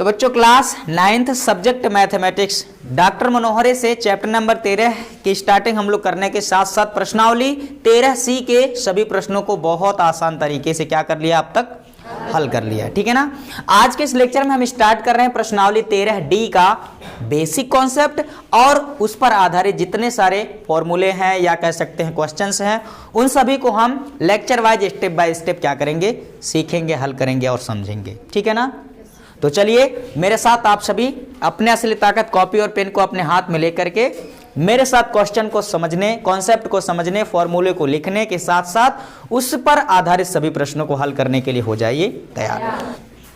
तो बच्चों class 9th subject mathematics doctor Manohare से चैप्टर नंबर 13 की स्टार्टिंग हम लोग करने के साथ साथ प्रश्नावली 13C के सभी प्रश्नों को बहुत आसान तरीके से क्या कर लिया अब तक हल कर लिया, ठीक है ना। आज के इस लेक्चर में हम स्टार्ट कर रहे हैं प्रश्नावली 13D का बेसिक कॉन्सेप्ट और उस पर आधारित जितने सारे फॉर्मूले हैं या कह सकते हैं क्वेश्चंस हैं, उन सभी को हम lecture wise step by step क्या करेंगे, सीखेंगे, हल करेंगे और समझेंगे, ठीक है ना। तो चलिए मेरे साथ आप सभी अपने असली ताकत कॉपी और पेन को अपने हाथ में लेकर के मेरे साथ क्वेश्चन को समझने, कॉन्सेप्ट को समझने, फॉर्मूले को लिखने के साथ साथ उस पर आधारित सभी प्रश्नों को हल करने के लिए हो जाइए तैयार।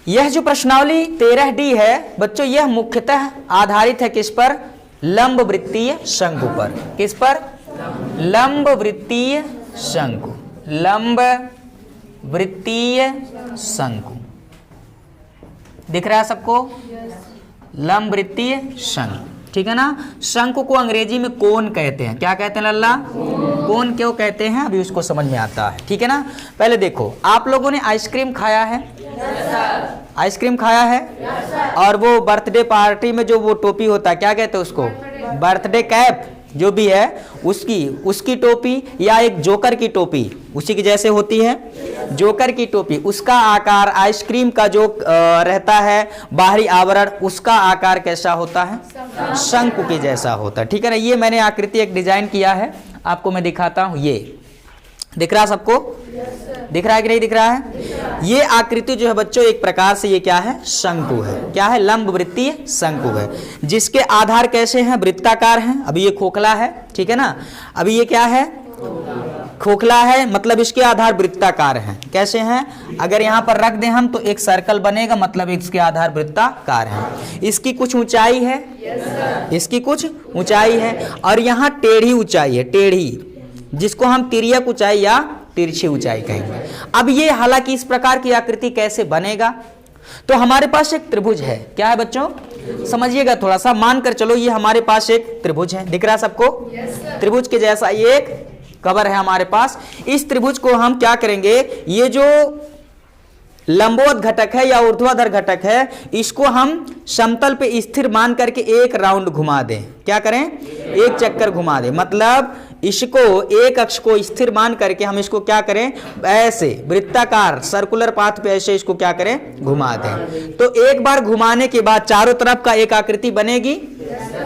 यह जो प्रश्नावली 13D है बच्चों, यह मुख्यतः आधारित है किस पर, लंब वृत्तीय शंकु पर। किस पर, लंब वृत्तीय शंकु, लंब वृत्तीय शंकु दिख रहा है सबको, लंब वृत्तीय शंकु, ठीक है ना। शंकु को अंग्रेजी में कोन कहते हैं, क्या कहते हैं लल्ला, कोन क्यों कहते हैं अभी उसको समझ में आता है, ठीक है ना। पहले देखो, आप लोगों ने आइसक्रीम खाया है, आइसक्रीम खाया है, और वो बर्थडे पार्टी में जो वो टोपी होता है क्या कहते हैं उसको, बर्थडे कैप जो भी है उसकी टोपी या एक जोकर की टोपी उसी की जैसे होती है, जोकर की टोपी, उसका आकार आइसक्रीम का जो रहता है बाहरी आवरण उसका आकार कैसा होता है, शंकु के जैसा होता है, ठीक है ना। ये मैंने आकृति एक डिजाइन किया है, आपको मैं दिखाता हूं। ये दिख रहा है सबको, दिख रहा है कि नहीं दिख रहा है। ये आकृति जो है बच्चों एक प्रकार से ये क्या है, शंकु है, क्या है, लंब वृत्तीय शंकु है, जिसके आधार कैसे हैं, वृत्ताकार हैं। अभी ये खोखला है, ठीक है ना, अभी ये क्या है, खोखला है, मतलब इसके आधार वृत्ताकार हैं। कैसे हैं, अगर यहाँ पर रख दें हम तो एक सर्कल बनेगा, मतलब इसके आधार वृत्ताकार हैं। इसकी कुछ ऊंचाई है, इसकी कुछ ऊंचाई है, और यहाँ टेढ़ी ऊंचाई है, टेढ़ी, जिसको हम तिर्यक ऊंचाई या तिरछी ऊंचाई कहेंगे। अब ये हालांकि इस प्रकार की आकृति कैसे बनेगा, तो हमारे पास एक त्रिभुज है, क्या है बच्चों, समझिएगा थोड़ा सा, मानकर चलो ये हमारे पास एक त्रिभुज है, दिख रहा है सबको, त्रिभुज के जैसा ये एक कवर है हमारे पास। इस त्रिभुज को हम क्या करेंगे, ये जो लंबवत घटक है या ऊर्ध्वाधर घटक है, इसको हम समतल पे स्थिर मान करके एक राउंड घुमा दें, क्या करें, एक चक्कर घुमा दें, मतलब इसको एक अक्ष को स्थिर मान करके हम इसको क्या करें, ऐसे वृत्ताकार सर्कुलर पाथ पे ऐसे इसको क्या करें, घुमा दें। तो एक बार घुमाने के बाद चारों तरफ का एक आकृति बनेगी,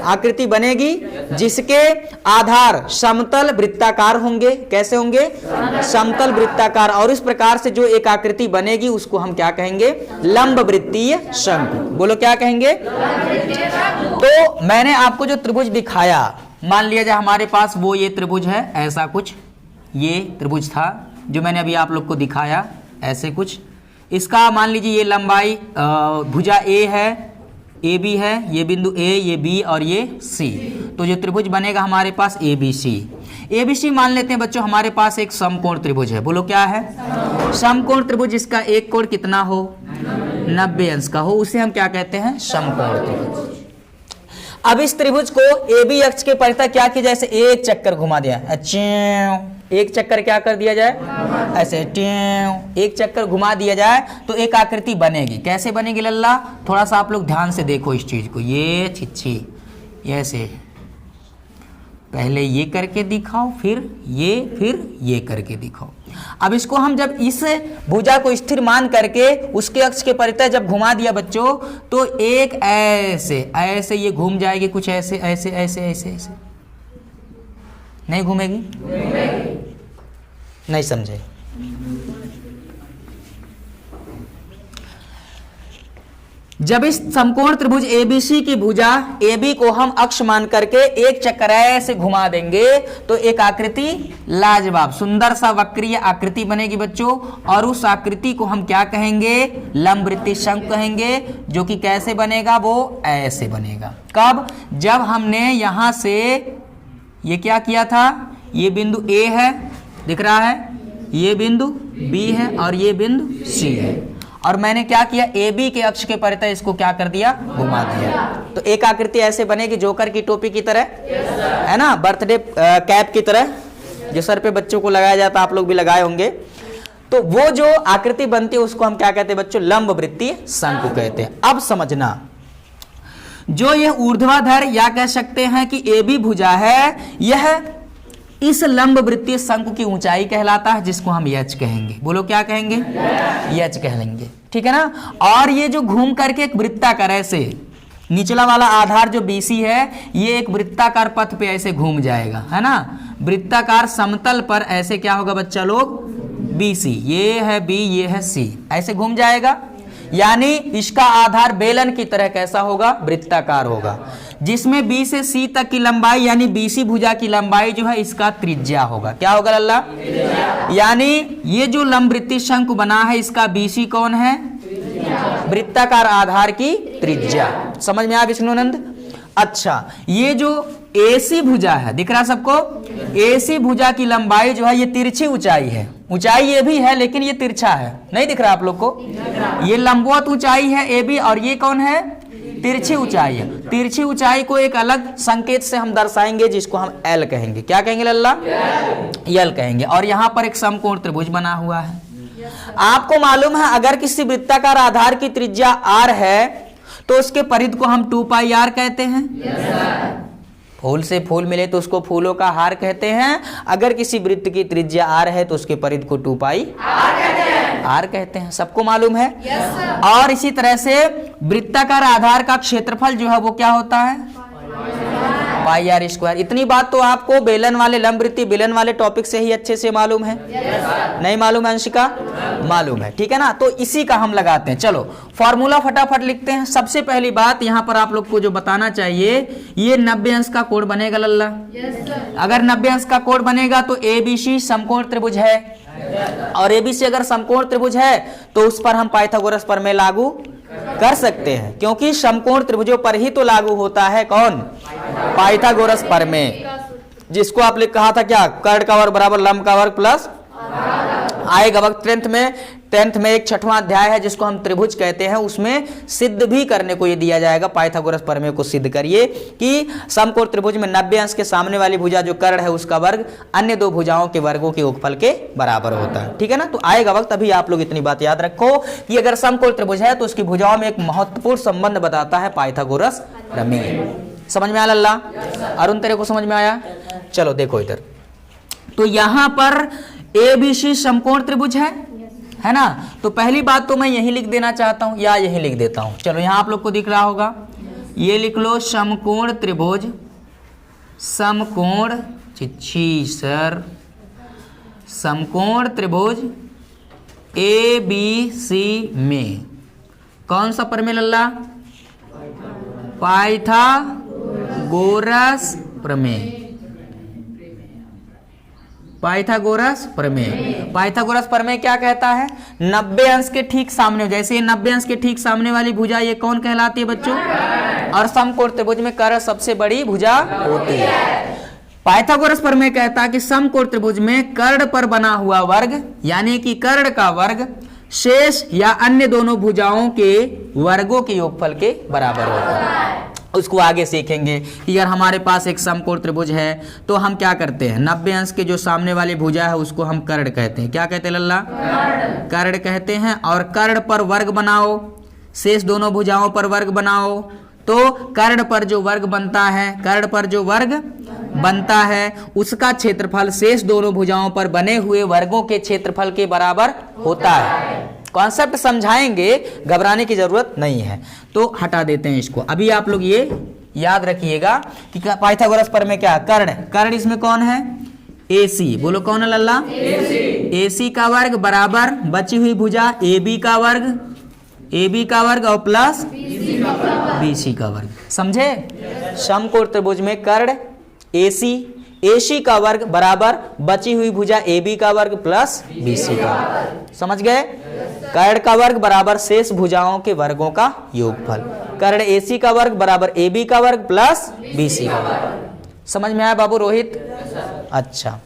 आकृति बनेगी जिसके आधार समतल वृत्ताकार होंगे। कैसे होंगे, समतल वृत्ताकार, और इस प्रकार से जो एक आकृति बनेगी उसको हम क्या कहेंगे, लंब वृत्तीय शंकु। बोलो क्या कहेंगे। तो मैंने आपको जो त्रिभुज दिखाया, मान लिया जाए हमारे पास वो ये त्रिभुज है, ऐसा कुछ ये त्रिभुज था जो मैंने अभी आप लोग को दिखाया, ऐसे कुछ। इसका मान लीजिए ये लंबाई भुजा ए है, ए बी है, ये बिंदु ए, ये बी और ये सी, तो जो त्रिभुज बनेगा हमारे पास A B C. A B C मान लेते हैं बच्चों, हमारे पास एक समकोण त्रिभुज है। बोलो क्या है, समकोण त्रिभुज, इसका एक कोण कितना हो, 90 अंश का हो, उसे हम क्या कहते हैं, समकोण त्रिभुज। अब इस त्रिभुज को ए बी अक्ष के परितः क्या किया जाए, ऐसे एक चक्कर घुमा दिया, एक चक्कर क्या कर दिया जाए, ऐसे एक चक्कर घुमा दिया जाए तो एक आकृति बनेगी। कैसे बनेगी लल्ला, थोड़ा सा आप लोग ध्यान से देखो इस चीज को, ये छिछी, ऐसे पहले ये करके दिखाओ, फिर ये करके दिखाओ। अब इसको हम जब इस भुजा को स्थिर मान करके उसके अक्ष के परितः जब घुमा दिया बच्चों, तो एक ऐसे ऐसे ये घूम जाएगी, कुछ ऐसे ऐसे ऐसे ऐसे ऐसे, नहीं घूमेगी, नहीं समझे। जब इस समकोण त्रिभुज एबीसी की भुजा AB को हम अक्ष मान करके एक चक्कर ऐसे घुमा देंगे तो एक आकृति लाजवाब सुंदर सा वक्रीय आकृति बनेगी बच्चों, और उस आकृति को हम क्या कहेंगे, लंब वृत्तीय शंकु कहेंगे, जो कि कैसे बनेगा, वो ऐसे बनेगा। कब, जब हमने यहां से ये क्या किया था, ये बिंदु A है, दिख रहा है, ये बिंदु B है और ये बिंदु C है, और मैंने क्या किया, AB के अक्ष के परितः इसको क्या कर दिया, घुमा दिया। तो एक आकृति ऐसे बनेगी जोकर की टोपी की तरह, है ना, बर्थडे कैप की तरह, जो सर पे बच्चों को लगाया जाता, आप लोग भी लगाए होंगे। तो वो जो आकृति बनती है उसको हम क्या कहते हैं बच्चों? लंब वृत्तीय शंकु कहते हैं। अब समझना, जो ये ऊर्ध्वाधर या कह सकते हैं कि ए बी भुजा है, यह इस लंब वृत्तीय शंकु की ऊंचाई कहलाता है, जिसको हम यच कहेंगे। बोलो क्या कहेंगे? यच कहेंगे, ठीक है ना। और ये जो घूम करके एक वृत्ताकार ऐसे निचला वाला आधार जो BC है, ये एक वृत्ताकार पथ पे ऐसे घूम जाएगा, है ना। वृत्ताकार समतल पर ऐसे क्या होगा बच्चा लोग? BC, ये है B, ये है C, ऐसे घूम जाएगा। यानी इसका आधार बेलन की तरह कैसा होगा? वृत्ताकार होगा, जिसमें B से C तक की लंबाई यानी BC भुजा की लंबाई जो है इसका त्रिज्या होगा। क्या होगा लल्ला? यानी ये जो लंब वृत्तीय शंकु बना है, इसका BC कौन है? वृत्ताकार आधार की त्रिज्या। समझ में आया विष्णुनंद? अच्छा, ये जो AC भुजा है, दिख रहा सबको? AC भुजा की लंबाई जो है ये तिरछी ऊंचाई है। ऊंचाई ये भी है लेकिन ये तिरछा है, नहीं दिख रहा आप लोग को? ये लंबवत ऊंचाई है AB, और ये कौन है? तिरछी ऊंचाई है। तिरछी ऊंचाई को एक अलग संकेत से हम दर्शाएंगे, जिसको हम L कहेंगे। क्या कहेंगे लल्ला? L कहेंगे। और यहाँ पर एक समकोण त्रिभुज बना हुआ है। आपको मालूम है अगर किसी वृत्ताकार आधार की त्रिज्या R है तो उसके परिधि को हम 2πr कहते हैं। फूल से फूल मिले तो उसको फूलों का हार कहते हैं। अगर किसी वृत्त की त्रिज्या R है तो उसके परिधि को 2πr कहते हैं। सबको मालूम है? और इसी तरह से वृत्ताकार आधार का क्षेत्रफल जो है वो क्या होता है? πr²। इतनी बात तो आपको बेलन वाले लंब वृत्तीय बेलन वाले टॉपिक से ही अच्छे से मालूम है। नहीं मालूम है अंशिका? मालूम है, ठीक है ना। तो इसी का हम लगाते हैं। चलो फॉर्मूला फटाफट लिखते हैं। सबसे पहली बात यहाँ पर आप लोग को जो बताना चाहिए, ये 90 अंश का कोण बनेगा लल्ला। अगर 90 अंश का कोण बनेगा तो ABC समकोण त्रिभुज है, और ABC अगर समकोण त्रिभुज है तो उस पर हम पाइथागोरस प्रमेय लागू कर सकते हैं, क्योंकि समकोण त्रिभुजों पर ही तो लागू होता है कौन? पाइथागोरस प्रमेय, जिसको आपने कहा था क्या? कर्ण का वर्ग बराबर लंब का वर्ग प्लस आएगा वक्त 10th में एक 6वां अध्याय है जिसको हम त्रिभुज कहते हैं, उसमें सिद्ध भी करने को ये दिया जाएगा। पाइथागोरस प्रमेय को सिद्ध करिए कि समकोण त्रिभुज में 90 अंश के सामने वाली भुजा जो कर्ण है उसका वर्ग अन्य दो भुजाओं के वर्गों के योगफल के बराबर होता है, ठीक है ना। तो आएगा वक्त, अभी आप लोग इतनी बात याद रखो कि अगर समकोण त्रिभुज है तो उसकी भुजाओं में एक महत्वपूर्ण संबंध बताता है पाइथागोरस प्रमेय। समझ में आया लल्ला? अरुण तेरे को समझ में आया? चलो देखो इधर, तो यहां पर ABC समकोण त्रिभुज है ना। तो पहली बात तो मैं यही लिख देना चाहता हूं या यही लिख देता हूं। चलो यहां आप लोग को दिख रहा होगा, ये लिख लो समकोण त्रिभुज, समकोण सर समकोण त्रिभुज ABC में कौन सा प्रमेय लल्ला? पाइथागोरस प्रमेय। पाइथागोरस प्रमेय। पाइथागोरस प्रमेय क्या कहता है? 90 अंश के ठीक सामने, जैसे 90 अंश के ठीक सामने वाली भुजा ये कौन कहलाती है बच्चों? और समकोण त्रिभुज में कर्ण सबसे बड़ी भुजा होती है। पाइथागोरस प्रमेय कहता है कि समकोण त्रिभुज में कर्ण पर बना हुआ वर्ग, यानी कि कर्ण का वर्ग शेष या अन्य दोनों भुजाओं के वर्गों के योगफल के बराबर होता है। उसको आगे सीखेंगे कि अगर हमारे पास एक समकोण त्रिभुज है तो हम क्या करते हैं? 90 अंश के जो सामने वाली भुजा है उसको हम कर्ण कहते हैं। क्या कहते हैं लल्ला? कर्ण कहते हैं। और कर्ण पर वर्ग बनाओ, शेष दोनों भुजाओं पर वर्ग बनाओ, तो कर्ण पर जो वर्ग बनता है, कर्ण पर जो वर्ग बनता है उसका क्षेत्रफल शेष दोनों भुजाओं पर बने हुए वर्गों के क्षेत्रफल के बराबर होता है। कॉन्सेप्ट समझाएंगे, घबराने की जरूरत नहीं है। तो हटा देते हैं इसको। अभी आप लोग ये याद रखिएगा कि पाइथागोरस प्रमेय क्या? कर्ण। कर्ण इसमें कौन है? AC। बोलो कौन है लल्ला? AC का वर्ग बराबर बची हुई भुजा AB का वर्ग, AB का वर्ग और प्लस BC का वर्ग। समझे? समकोण त्रिभुज में कर्ण AC का वर्ग बराबर बची हुई भुजा AB का वर्ग प्लस BC का वर्ग। समझ गए? कर्ण का वर्ग बराबर शेष भुजाओं के वर्गों का योगफल। कर्ण AC का वर्ग बराबर AB का वर्ग प्लस BC का वर्ग। समझ में आया बाबू रोहित? अच्छा,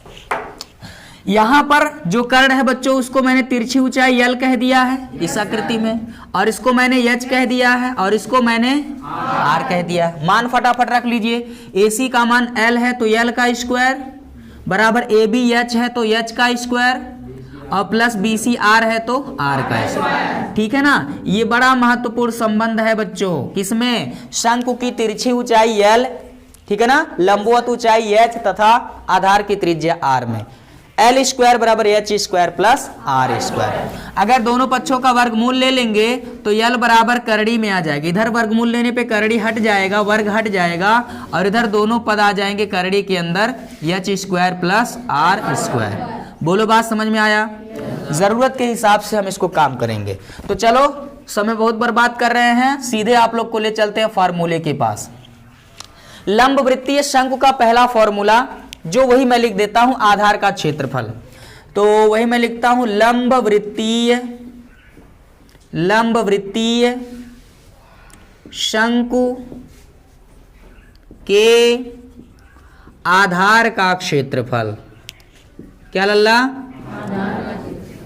यहां पर जो कर्ण है बच्चों उसको मैंने तिरछी ऊंचाई L कह दिया है इस आकृति में, और इसको मैंने H कह दिया है, और इसको मैंने R कह दिया है। मान फटाफट रख लीजिए। AC का मान L है तो L का स्क्वायर बराबर AB H है तो H का स्क्वायर, और प्लस BC R है तो R का स्क्वायर। ठीक है ना, ये बड़ा महत्वपूर्ण संबंध है बच्चों, किसमें? शंकु की तिरछी ऊंचाई L, ठीक है ना, लंबवत ऊंचाई H तथा आधार की त्रिज्या R में L स्क्वायर बराबर H square plus R square. अगर दोनों पक्षों का वर्गमूल ले लेंगे तो L बराबर करड़ी में आ जाएगा, इधर वर्गमूल लेने पे करड़ी हट जाएगा, वर्ग हट जाएगा, और इधर दोनों पद आ जाएंगे करड़ी के अंदर H square plus R square. बोलो बात समझ में आया? जरूरत के हिसाब से हम इसको काम करेंगे। तो चलो समय बहुत बर्बाद कर रहे हैं, सीधे आप लोग को ले चलते हैं फार्मूले के पास। लंब वृत्तीय शंकु का पहला फॉर्मूला जो वही मैं लिख देता हूं, आधार का क्षेत्रफल। तो वही मैं लिखता हूं, लंब वृत्तीय शंकु के आधार का क्षेत्रफल। क्या लल्ला?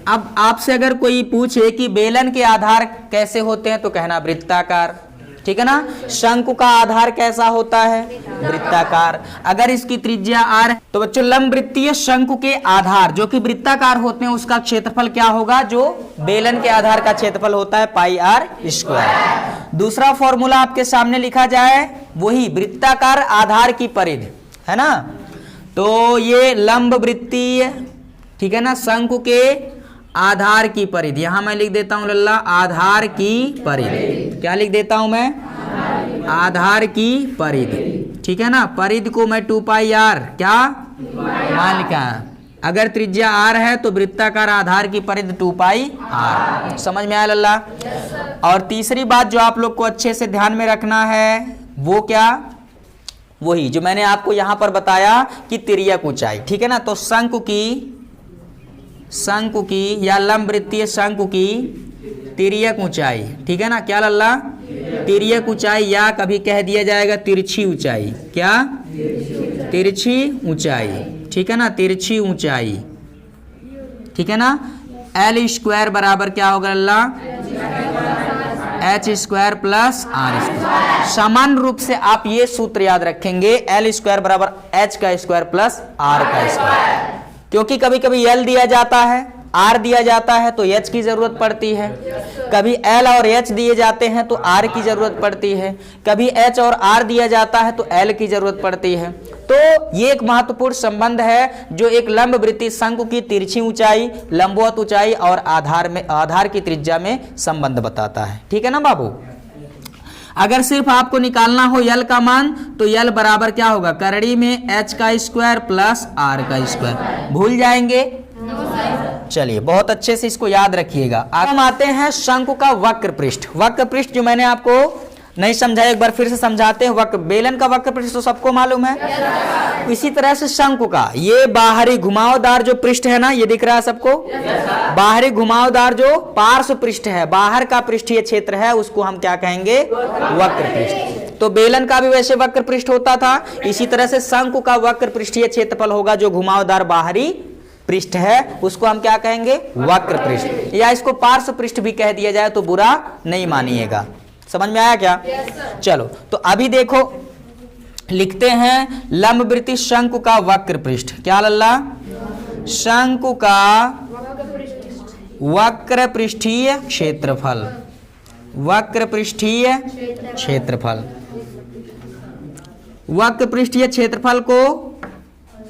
अब आपसे अगर कोई पूछे कि बेलन के आधार कैसे होते हैं तो कहना वृत्ताकार। ठीक है ना, शंकु का आधार कैसा होता है? वृत्ताकार। अगर इसकी त्रिज्या R तो बच्चों लंब वृत्तीय शंकु के आधार जो कि वृत्ताकार होते हैं उसका क्षेत्रफल क्या होगा? जो बेलन के आधार का क्षेत्रफल होता है पाई R स्क्वायर। दूसरा फॉर्मूला आपके सामने लिखा जाए, वही वृत्ताकार आधार की परिधि है ना, तो ये लंब वृत्तीय, ठीक है ना, शंकु के आधार की परिधि, यहां मैं लिख देता हूं लल्ला आधार की परिधि। क्या लिख देता हूं मैं? आधार की परिधि। ठीक है ना, परिधि को मैं 2 पाई R क्या मान लिखा, अगर त्रिज्या R है तो वृत्ताकार आधार की परिधि 2 पाई R। समझ में आया लल्ला? और तीसरी बात जो आप लोग को अच्छे से ध्यान में रखना है वो क्या? वही जो मैंने आपको यहां पर बताया कि तिर्यक ऊंचाई। ठीक है ना, तो शंकु की या लंब वृत्तीय शंकु की तिर्यक ऊंचाई। ठीक है ना, क्या लल्ला? तिर्यक ऊंचाई, या कभी कह दिया जाएगा तिरछी ऊंचाई। क्या? तिरछी ऊंचाई। ठीक है ना, तिरछी ऊंचाई। ठीक है ना, L स्क्वायर बराबर क्या होगा लल्ला? H square plus R square. सामान्य रूप से आप ये सूत्र याद रखेंगे, L स्क्वायर बराबर H का स्क्वायर प्लस R का स्क्वायर, क्योंकि कभी कभी L दिया जाता है, R दिया जाता है तो H की जरूरत पड़ती है, कभी L और H दिए जाते हैं तो R की जरूरत पड़ती है, कभी H और R दिया जाता है तो L की जरूरत पड़ती है। तो ये एक महत्वपूर्ण संबंध है जो एक लंब वृत्तीय शंकु की तिरछी ऊंचाई, लंबवत ऊंचाई और आधार की त्रिज्या में संबंध बताता है। ठीक है ना बाबू? अगर सिर्फ आपको निकालना हो L का मान तो L बराबर क्या होगा? करड़ी में H का स्क्वायर प्लस R का स्क्वायर। भूल जाएंगे? चलिए बहुत अच्छे से इसको याद रखिएगा। अब हम आते हैं शंकु का वक्र पृष्ठ। वक्र पृष्ठ जो मैंने आपको नहीं समझाया, एक बार फिर से समझाते हैं। वक्र बेलन का वक्र पृष्ठ तो सबको मालूम है। इसी तरह से शंकु का ये बाहरी घुमावदार जो पृष्ठ है ना, ये दिख रहा है सबको? बाहरी घुमावदार जो पार्श्व पृष्ठ है, बाहर का पृष्ठीय क्षेत्र है, उसको हम क्या कहेंगे? वक्र पृष्ठ। तो बेलन का भी वैसे वक्र पृष्ठ होता था, इसी तरह से शंकु का वक्र पृष्ठीय क्षेत्रफल होगा जो घुमावदार बाहरी पृष्ठ है, उसको हम क्या कहेंगे? वक्र पृष्ठ, या इसको पार्श्व पृष्ठ भी कह दिया जाए तो बुरा नहीं मानिएगा। समझ में आया क्या? चलो तो अभी देखो लिखते हैं लंब वृत्तीय शंकु का वक्र पृष्ठ। क्या लल्ला? शंकु का वक्र पृष्ठीय क्षेत्रफल। वक्र पृष्ठीय क्षेत्रफल। वक्र पृष्ठीय क्षेत्रफल को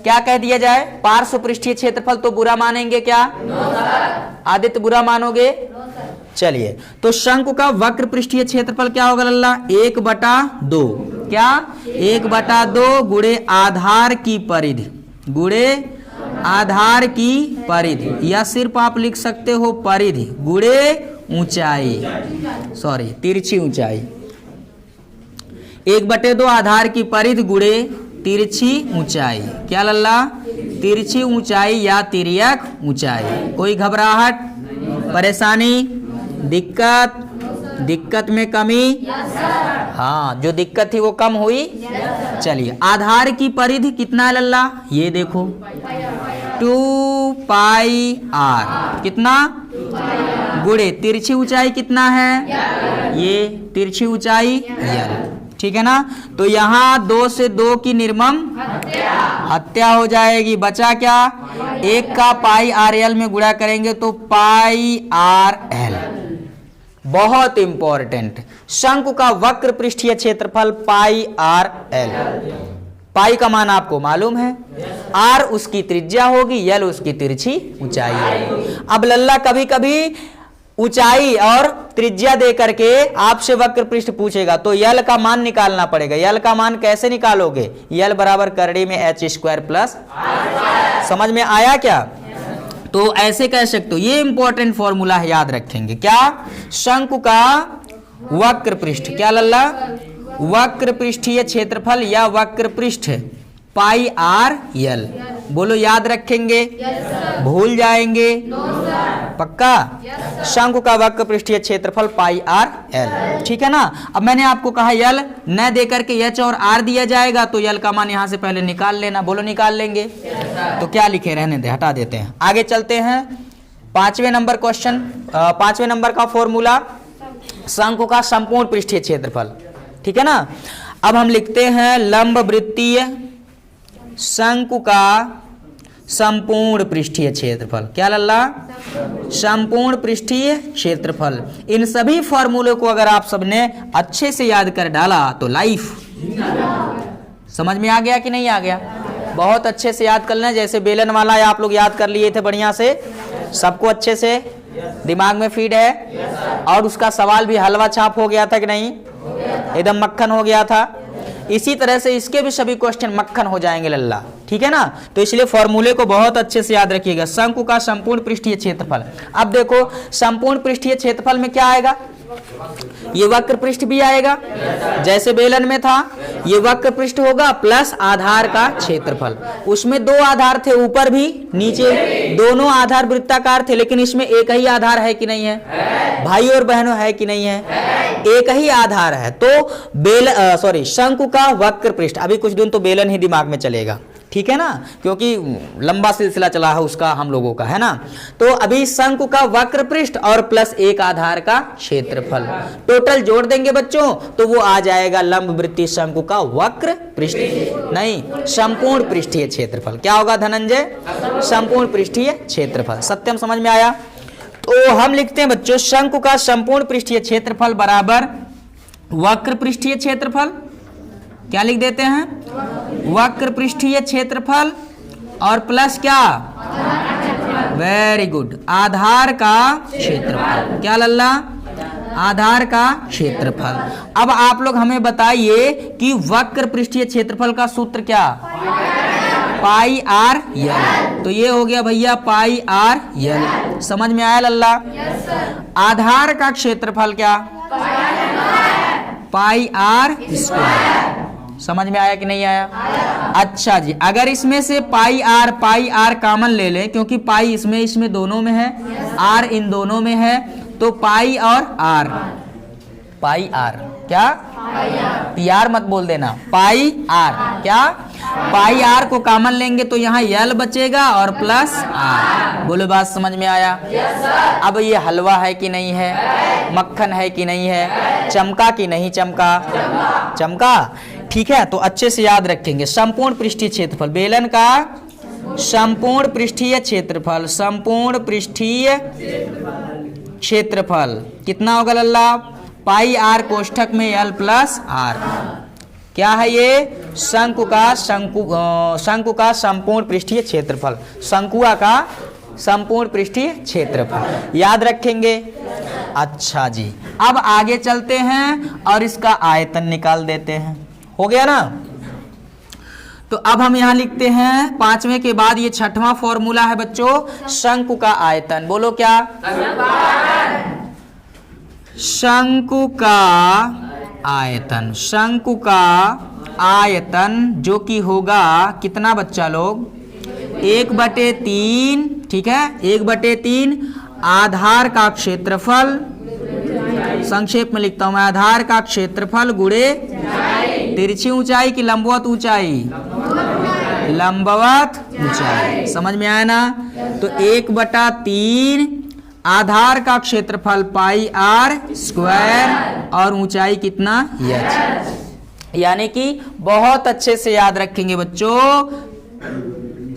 क्या कह दिया जाए? पार्श्व पृष्ठीय क्षेत्रफल तो बुरा मानेंगे क्या? आदित्य बुरा मानोगे? चलिए तो शंकु का वक्र पृष्ठीय क्षेत्रफल क्या होगा लल्ला? 1/2। क्या? 1/2 गुणे आधार की परिधि, गुणे आधार की परिधि, या सिर्फ आप लिख सकते हो परिधि गुणे ऊंचाई, सॉरी तिरछी ऊंचाई। 1/2 आधार की परिधि गुणे तिरछी ऊंचाई। क्या लल्ला? तिरछी ऊंचाई या तिर्यक ऊंचाई। कोई घबराहट, परेशानी, दिक्कत में कमी? हाँ, जो दिक्कत थी वो कम हुई। चलिए आधार की परिधि कितना है लल्ला? ये देखो 2 पाई R। कितना? गुणे तिरछी ऊंचाई कितना है? ये तिरछी ऊंचाई L। ठीक है ना। तो यहाँ 2 से 2 की निर्मम हत्या हो जाएगी। बचा क्या, 1 का पाई आर एल में गुणा करेंगे तो पाई आर एल। बहुत इंपॉर्टेंट, शंकु का वक्र पृष्ठीय क्षेत्रफल पाई आर एल। पाई का मान आपको मालूम है, आर उसकी त्रिज्या होगी, एल उसकी तिरछी ऊंचाई होगी। अब लल्ला कभी कभी ऊंचाई और त्रिज्या दे करके आपसे वक्र पृष्ठ पूछेगा तो यल का मान निकालना पड़ेगा। यल का मान कैसे निकालोगे, यल बराबर करड़ी में h² प्लस, समझ में आया क्या। तो ऐसे कह सकते हो, ये इंपॉर्टेंट फॉर्मूला है, याद रखेंगे। क्या, शंकु का वक्र पृष्ठ, क्या लल्ला, वक्र पृष्ठीय क्षेत्रफल या वक्र पृष्ठ पाई आर एल। बोलो याद रखेंगे, भूल जाएंगे, पक्का। शंकु का वक्र पृष्ठीय क्षेत्रफल पाई आर एल, ठीक है ना। अब मैंने आपको कहा यल न दे करके एच और आर दिया जाएगा तो यल का मान यहां से पहले निकाल लेना। बोलो निकाल लेंगे, तो क्या लिखे, रहने दे, हटा देते हैं। आगे चलते हैं, 5वें नंबर क्वेश्चन, 5वें नंबर का फॉर्मूला, शंकु का संपूर्ण पृष्ठीय क्षेत्रफल, ठीक है ना। अब हम लिखते हैं लंब वृत्तीय शंकु का संपूर्ण पृष्ठीय क्षेत्रफल। क्या लल्ला, संपूर्ण पृष्ठीय क्षेत्रफल। इन सभी फॉर्मूले को अगर आप सबने अच्छे से याद कर डाला तो लाइफ समझ में आ गया कि नहीं आ गया। बहुत अच्छे से याद कर लेना, जैसे बेलन वाला आप लोग याद कर लिए थे बढ़िया से, सबको अच्छे से दिमाग में फीड है। और उसका सवाल भी हलवा छाप हो गया था कि नहीं, एकदम मक्खन हो गया था। इसी तरह से इसके भी सभी क्वेश्चन मक्खन हो जाएंगे लल्ला, ठीक है ना। तो इसलिए फॉर्मूले को बहुत अच्छे से याद रखिएगा। शंकु का संपूर्ण पृष्ठीय क्षेत्रफल, अब देखो संपूर्ण पृष्ठीय क्षेत्रफल में क्या आएगा, ये वक्र पृष्ठ भी आएगा जैसे बेलन में था, ये वक्र पृष्ठ होगा प्लस आधार का क्षेत्रफल। उसमें 2 आधार थे, ऊपर भी नीचे, दोनों आधार वृत्ताकार थे, लेकिन इसमें एक ही आधार है कि नहीं है, भाई और बहनों है कि नहीं है, एक ही आधार है। तो शंकु का वक्र पृष्ठ, अभी कुछ दिन तो बेलन ही दिमाग में चलेगा, ठीक है ना, क्योंकि लंबा सिलसिला चला है उसका हम लोगों का, है ना। तो अभी शंकु का वक्र पृष्ठ और प्लस 1 आधार का क्षेत्रफल, टोटल जोड़ देंगे बच्चों तो वो आ जाएगा लंब वृत्तीय शंकु का वक्र पृष्ठ, नहीं संपूर्ण पृष्ठीय क्षेत्रफल। क्या होगा धनंजय, संपूर्ण पृष्ठीय क्षेत्रफल। सत्यम समझ में आया। तो हम लिखते हैं बच्चों, शंकु का संपूर्ण पृष्ठीय क्षेत्रफल बराबर वक्र पृष्ठीय क्षेत्रफल। क्या लिख देते हैं, वक्र पृष्ठीय क्षेत्रफल और प्लस क्या, वेरी गुड, आधार का क्षेत्रफल। क्या लल्ला, आधार का क्षेत्रफल। अब आप लोग हमें बताइए कि वक्र पृष्ठीय क्षेत्रफल का सूत्र क्या, पाई आर एल। तो ये हो गया भैया पाई आर एल, समझ में आया लल्ला। आधार का क्षेत्रफल क्या, पाई आर स्क्वायर। समझ में आया कि नहीं आया, अच्छा जी। अगर इसमें से पाई आर कॉमन ले लें, क्योंकि पाई इसमें दोनों में है, आर इन दोनों में है, तो पाई और आर, पाई आर क्या, पी आर मत बोल देना, पाई आर क्या, पाई आर को कॉमन लेंगे तो यहाँ यल बचेगा और प्लस आर। बोलो बात समझ में आया। अब ये हलवा है कि नहीं है, मक्खन है कि नहीं है, चमका कि नहीं चमका, चमका, ठीक है। तो अच्छे से याद रखेंगे, संपूर्ण पृष्ठीय क्षेत्रफल, बेलन का संपूर्ण पृष्ठीय क्षेत्रफल, संपूर्ण पृष्ठीय क्षेत्रफल कितना होगा लल्ला, पाई आर कोष्ठक में एल प्लस आर। क्या है ये, शंकु का संपूर्ण पृष्ठीय क्षेत्रफल, शंकुआ का संपूर्ण पृष्ठीय क्षेत्रफल, याद रखेंगे। अच्छा जी, अब आगे चलते हैं और इसका आयतन निकाल देते हैं, हो गया ना। तो अब हम यहां लिखते हैं 5वें के बाद ये 6वां फॉर्मूला है बच्चों, शंकु का आयतन। बोलो क्या, शंकु का आयतन, शंकु का आयतन जो कि होगा कितना बच्चा लोग, 1/3, ठीक है, 1/3 आधार का क्षेत्रफल, संक्षेप में लिखता हूं मैं, आधार का क्षेत्रफल गुणे तिरछी ऊंचाई की लंबवत ऊंचाई, लंबवत ऊंचाई। समझ में आया ना। तो 1/3 आधार का क्षेत्रफल पाई आर स्क्वायर और ऊंचाई कितना, एच। यानी कि बहुत अच्छे से याद रखेंगे बच्चों,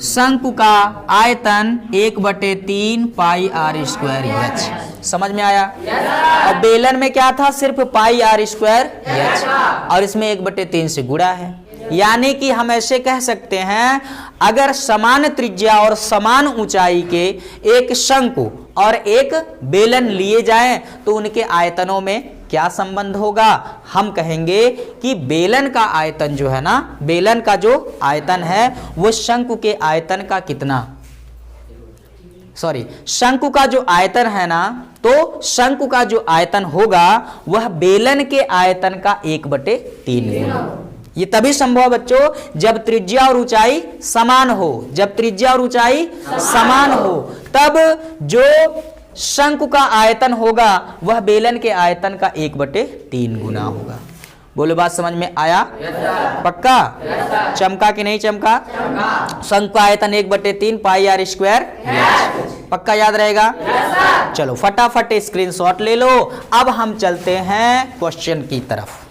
शंकु का आयतन 1/3 पाई आर स्क्वायर एच। समझ में आया? और बेलन में क्या था? सिर्फ पाई आर स्क्वायर एच, और इसमें 1/3 से गुणा है। यानी कि हम ऐसे कह सकते हैं, अगर समान त्रिज्या और समान ऊंचाई के एक शंकु और एक बेलन लिए जाएं तो उनके आयतनों में क्या संबंध होगा? हम कहेंगे कि बेलन का आयतन जो है ना, बेलन का जो आयतन है वो शंकु के आयतन का कितना, शंकु का जो आयतन है ना, तो शंकु का जो आयतन होगा वह बेलन के आयतन का 1/3 गुना। ये तभी संभव है बच्चों जब त्रिज्या और ऊंचाई समान हो। जब त्रिज्या और ऊंचाई समान हो तब जो शंकु का आयतन होगा वह बेलन के आयतन का 1/3 गुना होगा। बोलो, बात समझ में आया? पक्का? चमका कि नहीं चमका? शंकु का आयतन 1/3 पाई आर स्क्वायर। पक्का याद रहेगा? चलो फटाफट स्क्रीनशॉट ले लो। अब हम चलते हैं क्वेश्चन की तरफ।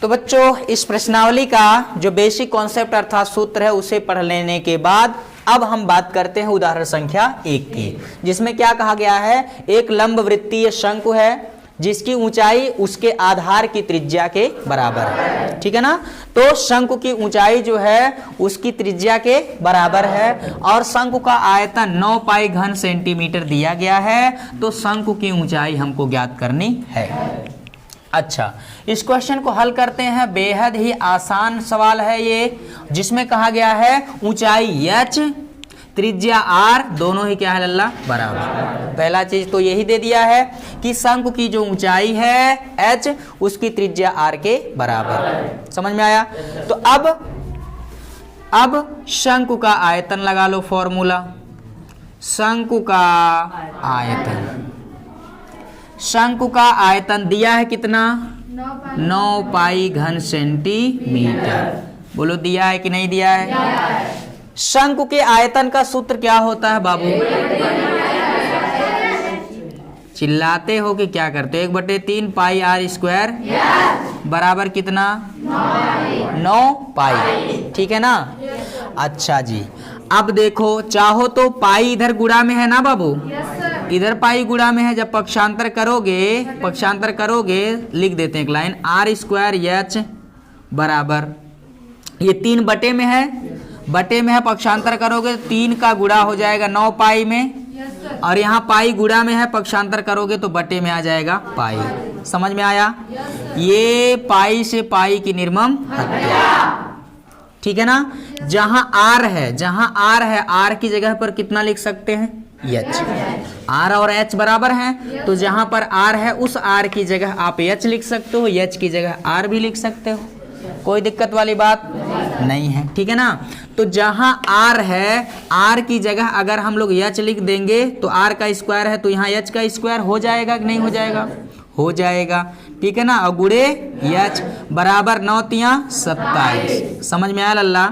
तो बच्चों, इस प्रश्नावली का जो बेसिक कॉन्सेप्ट अर्थात सूत्र है उसे पढ़ लेने के बाद अब हम बात करते हैं उदाहरण संख्या 1 की, जिसमें क्या कहा गया है? एक लंब वृत्तीय शंकु है जिसकी ऊंचाई उसके आधार की त्रिज्या के बराबर है। ठीक है ना? तो शंकु की ऊंचाई जो है उसकी त्रिज्या के बराबर है और शंकु का आयतन 9 पाई घन सेंटीमीटर दिया गया है। तो शंकु की ऊंचाई हमको ज्ञात करनी है। अच्छा, इस क्वेश्चन को हल करते हैं। बेहद ही आसान सवाल है ये, जिसमें कहा गया है ऊंचाई h, त्रिज्या r, दोनों ही क्या है लल्ला? बराबर। पहला चीज तो यही दे दिया है कि शंकु की जो ऊंचाई है h, उसकी त्रिज्या r के बराबर। समझ में आया? तो अब शंकु का आयतन लगा लो फॉर्मूला। शंकु का आयतन, शंकु का आयतन दिया है कितना? 9 पाई घन सेंटीमीटर। बोलो, दिया है कि नहीं दिया है? शंकु के आयतन का सूत्र क्या होता है बाबू? चिल्लाते हो कि क्या करते हो? 1/3 पाई आर स्क्वायर बराबर कितना? 9 पाई। ठीक है ना? अच्छा जी, अब देखो, चाहो तो पाई इधर गुणा में है ना बाबू? इधर पाई गुणा में है। जब पक्षांतर करोगे लिख देते हैं एक लाइन, आर स्क्वायर एच बराबर, ये 3 बटे में है, पक्षांतर करोगे 3 का गुणा हो जाएगा 9 पाई में, और यहाँ पाई गुणा में है, पक्षांतर करोगे तो बटे में आ जाएगा पाई। समझ में आया? ये पाई से पाई की निर्मम हत्या। ठीक है ना? जहां आर है, आर की जगह पर कितना लिख सकते हैं? एच। आर और एच बराबर हैं, तो जहां पर आर है उस आर की जगह आप एच लिख सकते हो, एच की जगह आर भी लिख सकते हो। कोई दिक्कत वाली बात नहीं है। ठीक है ना? तो जहां आर है, आर की जगह अगर हम लोग एच लिख देंगे तो आर का स्क्वायर है तो यहाँ एच का स्क्वायर हो जाएगा कि नहीं हो जाएगा? हो जाएगा। ठीक है ना? और गुणे एच बराबर 9 तिया 27। समझ में आया लल्ला?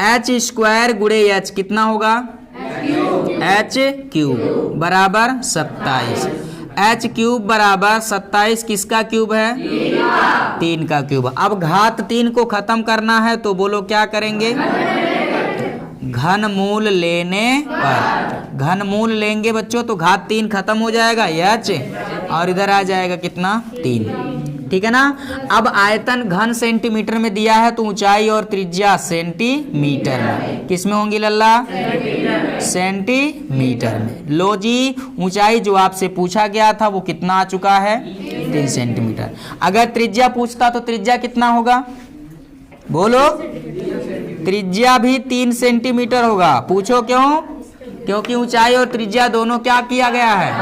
एच स्क्वायर गुणे एच कितना होगा? एच क्यूब बराबर 27। एच क्यूब बराबर 27 किसका क्यूब है? 3 का क्यूब। अब घात 3 को खत्म करना है तो बोलो क्या करेंगे? घनमूल लेने पर, घनमूल लेंगे बच्चों तो घात 3 खत्म हो जाएगा एच, और इधर आ जाएगा कितना? 3। ठीक है ना? अब आयतन घन सेंटीमीटर में दिया है तो ऊंचाई और त्रिज्या सेंटीमीटर में, किस में होंगी लल्ला? सेंटीमीटर में। लो जी, ऊंचाई जो आपसे पूछा गया था वो कितना आ चुका है? 3 सेंटीमीटर। अगर त्रिज्या पूछता तो त्रिज्या कितना होगा? बोलो, त्रिज्या भी 3 सेंटीमीटर होगा। पूछो क्यों? क्योंकि ऊंचाई और त्रिज्या दोनों क्या किया गया है?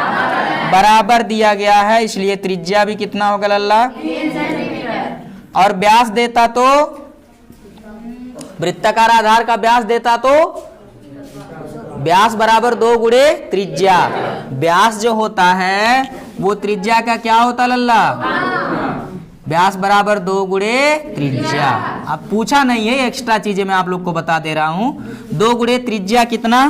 बराबर दिया गया है, इसलिए त्रिज्या भी कितना होगा लल्ला? 3 सेंटीमीटर। और व्यास देता तो, वृत्ताकार आधार का व्यास देता तो व्यास बराबर 2 गुणे त्रिज्या। व्यास जो होता है वो त्रिज्या का क्या होता लल्ला? व्यास बराबर 2 गुणे त्रिज्या। अब पूछा नहीं है, एक्स्ट्रा चीजें मैं आप लोग को बता दे रहा हूं। 2 गुणे त्रिज्या कितना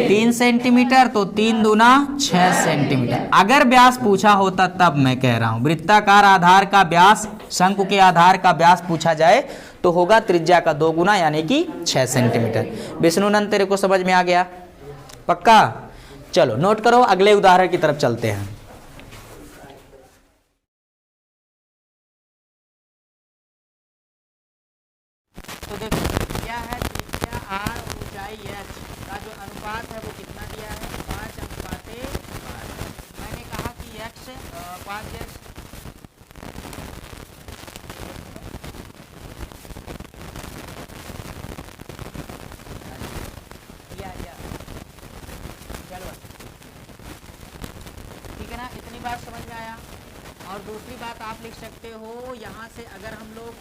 3 सेंटीमीटर, तो 3 दूना 6 सेंटीमीटर। अगर व्यास पूछा होता तब मैं कह रहा हूं, वृत्ताकार आधार का व्यास, शंकु के आधार का व्यास पूछा जाए तो होगा त्रिज्या का 2 गुना यानी कि 6 सेंटीमीटर। विष्णुनंद तेरे को समझ में आ गया? पक्का? चलो नोट करो, अगले उदाहरण की तरफ चलते हैं। तो देखो क्या है, त्रिज्या r और ऊंचाई h का जो अनुपात है वो कितना दिया है, 5:5। मैंने कहा कि x 5x ठीक है ना, इतनी बात समझ में आया। और दूसरी बात आप लिख सकते हो, यहाँ से अगर हम लोग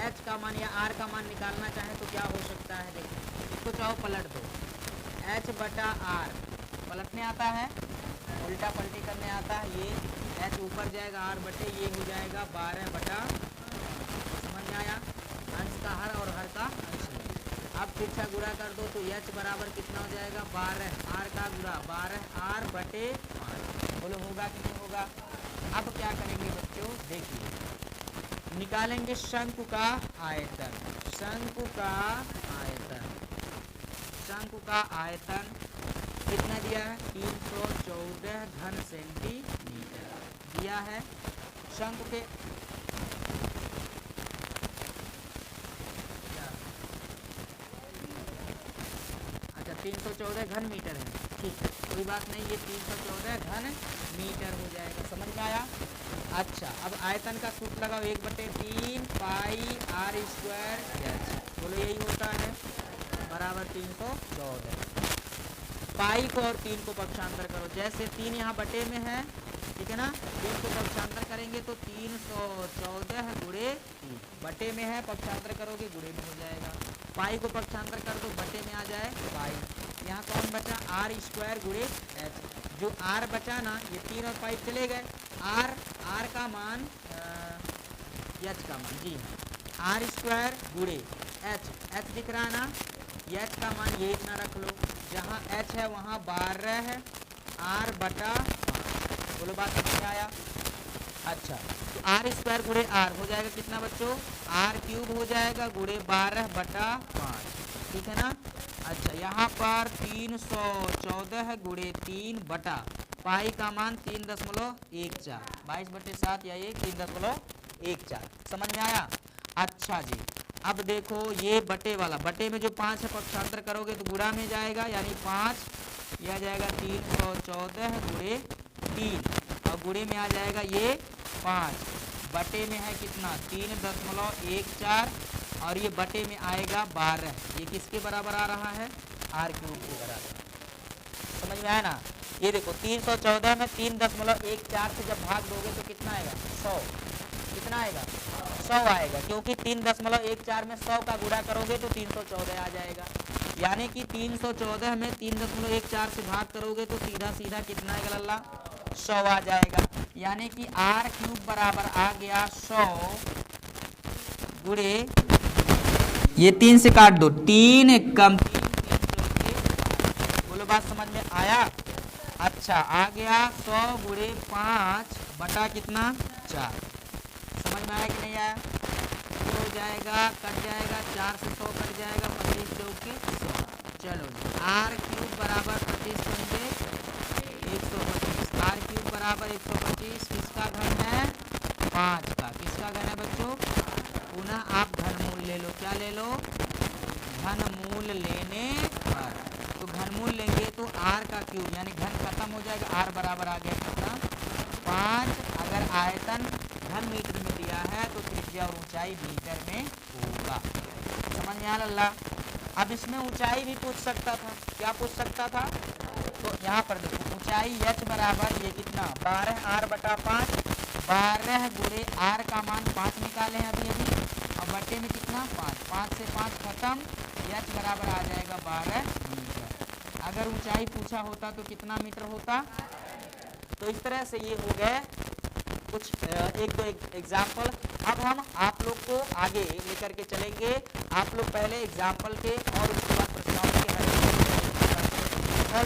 h का मान या r का मान निकालना चाहें तो क्या हो सकता है, देखो इसको चाहो पलट दो, h/r पलटने आता है, उल्टा पलटी करने आता है, ये h ऊपर जाएगा, r बटे ये हो जाएगा 12 समझ में आया, अंश का हर और हर का अंश। अब फिर से गुणा कर दो तो h बराबर कितना हो जाएगा 12, r का गुणा 12r बटे 5। बोलो होगा कि नहीं होगा? अब क्या करेंगे बच्चों, देखिए निकालेंगे शंकु का आयतन। शंकु का आयतन, शंकु का आयतन कितना दिया है, 314 घन सेंटीमीटर दिया है। शंकु के अच्छा 314 घन मीटर है, ठीक है कोई बात नहीं, ये 314 घन मीटर हो जाएगा। समझ में आया? अच्छा अब आयतन का सूत्र लगाओ, 1/3 पाई r स्क्वायर h। बोलो यही होता है, बराबर 314। पाई को और 3 को पक्षांतर करो, जैसे 3 यहाँ बटे में है, ठीक है ना, 3 को पक्षांतर करेंगे तो 314 गुणे 3 बटे में है, पक्षांतर करोगे गुणे में हो जाएगा। पाई को पक्षांतर कर दो, बटे में आ जाए पाई। यहाँ कौन बचा, r स्क्वायर गुणे h। जो r बचा ना, ये 3 और 5 चले गए, r का मान h का मान, जी हाँ, r स्क्वायर गुणे h दिख रहा ना, h का मान ये इतना रख लो, जहाँ h है वहाँ 12 है, r/5। बोलो बात समझ में आया? अच्छा तो r स्क्वायर गुणे r हो जाएगा कितना बच्चों, r³ हो जाएगा गुणे 12/5, ठीक है ना। अच्छा यहाँ पर 314 गुणे 3 बटा पाई का मान 3.14, 22/7 या 3.14। समझ में आया? अच्छा जी अब देखो ये बटे वाला, बटे में जो 5 है पक्षांतर करोगे तो गुणा में जाएगा, यानी 5 यह जाएगा 314 गुणे 3 और गुणे में आ जाएगा ये 5, बटे में है कितना 3.14 और ये बटे में आएगा 12। ये किसके बराबर आ रहा है, r³ के बराबर। समझ में आया ना? ये देखो 314 में 3.14 से जब भाग दोगे तो कितना आएगा, 100। कितना आएगा, 100 आएगा, क्योंकि 3.14 में 100 का गुणा करोगे तो 314 आ जाएगा। यानी कि 314 में 3.14 से भाग करोगे तो सीधा सीधा कितना आएगा लल्ला, 100 आ जाएगा। यानी कि r³ बराबर आ गया 100 गुणे, ये 3 से काट दो, 3 कम 3, बोलो बात समझ में आया? अच्छा आ गया 100 गुणे 5 बटा कितना 4। समझ में आया कि नहीं आया? तो हो जाएगा, कट जाएगा, 4 से 100 कट जाएगा, 25 चौके 100। चलो r³ बराबर 25 पंजे 125, r³ बराबर 125 किसका घन है, 5 का। किसका घन है बच्चों, पुनः आप घनमूल ले लो, क्या ले लो, घनमूल लेने पर। तो घनमूल लेंगे तो r का क्यूब यानी घन खत्म हो जाएगा, r बराबर आ गया कितना 5। अगर आयतन घन मीटर में दिया है तो त्रिज्या और ऊंचाई मीटर में होगा। समझ में आया लल्ला? अब इसमें ऊंचाई भी पूछ सकता था, क्या पूछ सकता था, तो यहाँ पर देखो ऊंचाई h बराबर ये कितना 12r/5, 12 गुणे r का मान 5 निकाले हैं अभी और बटे में कितना 5 से 5 खत्म, h बराबर आ जाएगा 12 मीटर। अगर ऊंचाई पूछा होता तो कितना मीटर होता, तो इस तरह से ये हो गए कुछ एक दो एग्जाम्पल। अब हम आप लोग को आगे लेकर के चलेंगे। आप लोग पहले एग्जाम्पल के और उसके बाद प्रश्नावली के हर